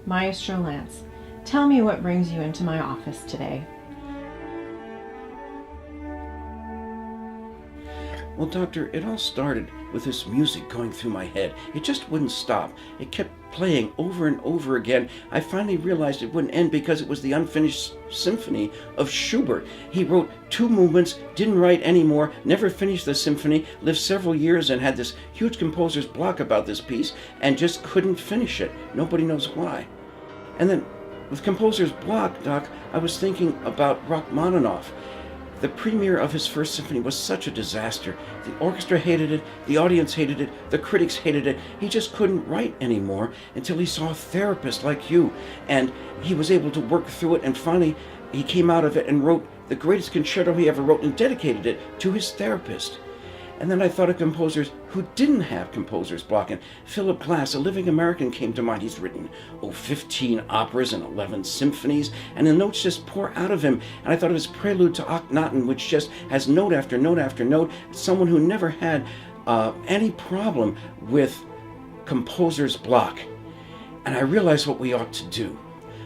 Maestro Lantz, tell me what brings you into my office today. Well, Doctor, it all started with this music going through my head. It just wouldn't stop. It kept playing over and over again. I finally realized it wouldn't end because it was the unfinished symphony of Schubert. He wrote 2 movements, didn't write any more, never finished the symphony, lived several years and had this huge composer's block about this piece and just couldn't finish it. Nobody knows why. And then with composer's block, Doc, I was thinking about Rachmaninoff. The premiere of his first symphony was such a disaster. The orchestra hated it, the audience hated it, the critics hated it. He just couldn't write anymore until he saw a therapist like you. And he was able to work through it, and finally he came out of it and wrote the greatest concerto he ever wrote and dedicated it to his therapist. And then I thought of composers who didn't have composer's block, and Philip Glass, a living American, came to mind. He's written, 15 operas and 11 symphonies, and the notes just pour out of him. And I thought of his Prelude to Akhenaten, which just has note after note after note. Someone who never had any problem with composer's block. And I realized what we ought to do.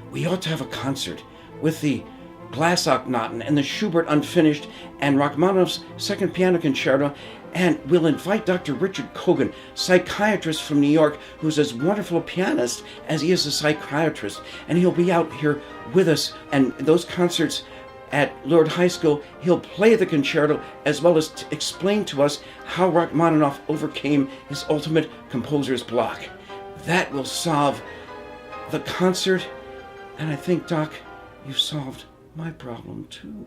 We ought to have a concert with the Glass Akhenaten and the Schubert Unfinished and Rachmaninoff's Second Piano Concerto, and we'll invite Dr. Richard Kogan, psychiatrist from New York, who's as wonderful a pianist as he is a psychiatrist, and he'll be out here with us. And those concerts at Lourdes High School, he'll play the concerto as well as to explain to us how Rachmaninoff overcame his ultimate composer's block. That will solve the concert, and I think, Doc, you've solved my problem too.